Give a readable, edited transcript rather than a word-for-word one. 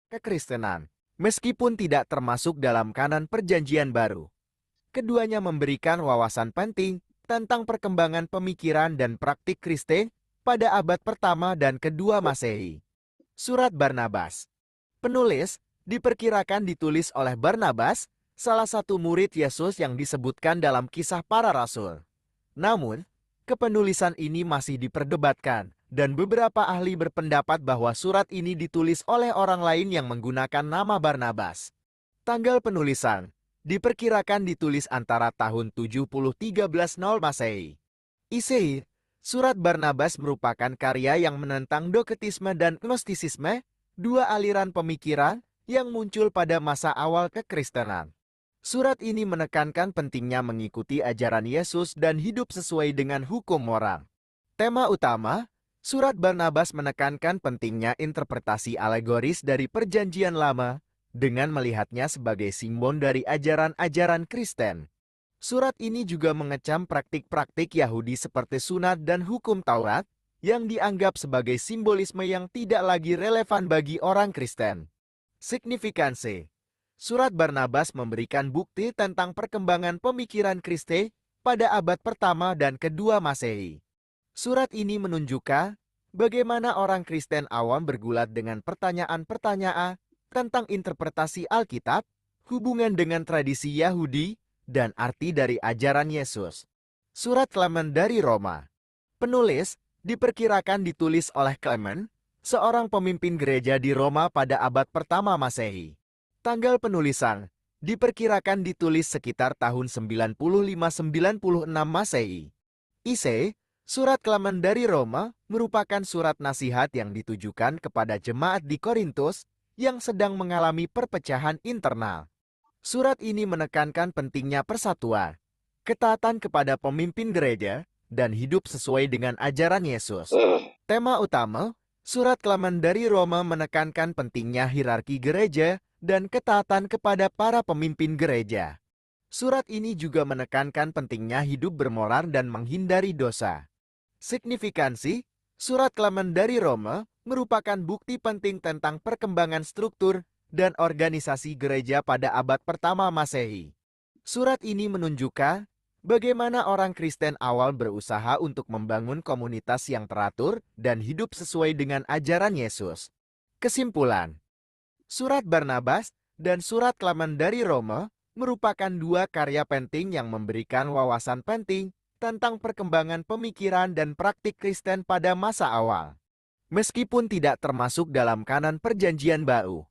kekristenan, meskipun tidak termasuk dalam kanon Perjanjian Baru. Keduanya memberikan wawasan penting tentang perkembangan pemikiran dan praktik Kristen pada abad pertama dan kedua Masehi. Surat Barnabas. Penulis diperkirakan ditulis oleh Barnabas, salah satu murid Yesus yang disebutkan dalam Kisah Para Rasul. Namun, kepenulisan ini masih diperdebatkan, dan beberapa ahli berpendapat bahwa surat ini ditulis oleh orang lain yang menggunakan nama Barnabas. Tanggal penulisan diperkirakan ditulis antara tahun 70-13 Masehi. Isi, surat Barnabas merupakan karya yang menentang doketisme dan gnostisisme, dua aliran pemikiran yang muncul pada masa awal kekristenan. Surat ini menekankan pentingnya mengikuti ajaran Yesus dan hidup sesuai dengan hukum moral. Tema utama, surat Barnabas menekankan pentingnya interpretasi alegoris dari Perjanjian Lama dengan melihatnya sebagai simbol dari ajaran-ajaran Kristen. Surat ini juga mengecam praktik-praktik Yahudi seperti sunat dan hukum Taurat yang dianggap sebagai simbolisme yang tidak lagi relevan bagi orang Kristen. Signifikansi. Surat Barnabas memberikan bukti tentang perkembangan pemikiran Kristen pada abad pertama dan kedua Masehi. Surat ini menunjukkan bagaimana orang Kristen awam bergulat dengan pertanyaan-pertanyaan tentang interpretasi Alkitab, hubungan dengan tradisi Yahudi, dan arti dari ajaran Yesus. Surat Clement dari Roma. Penulis diperkirakan ditulis oleh Clement, seorang pemimpin gereja di Roma pada abad pertama Masehi. Tanggal penulisan diperkirakan ditulis sekitar tahun 95-96 Masehi. Isi, surat Clement dari Roma merupakan surat nasihat yang ditujukan kepada jemaat di Korintus yang sedang mengalami perpecahan internal. Surat ini menekankan pentingnya persatuan, ketaatan kepada pemimpin gereja, dan hidup sesuai dengan ajaran Yesus. Tema utama, surat Clement dari Roma menekankan pentingnya hierarki gereja dan ketaatan kepada para pemimpin gereja. Surat ini juga menekankan pentingnya hidup bermoral dan menghindari dosa. Signifikansi, surat Clement dari Roma merupakan bukti penting tentang perkembangan struktur dan organisasi gereja pada abad pertama Masehi. Surat ini menunjukkan bagaimana orang Kristen awal berusaha untuk membangun komunitas yang teratur dan hidup sesuai dengan ajaran Yesus. Kesimpulan, surat Barnabas dan surat Clement dari Roma merupakan dua karya penting yang memberikan wawasan penting tentang perkembangan pemikiran dan praktik Kristen pada masa awal. Meskipun tidak termasuk dalam kanon Perjanjian Baru,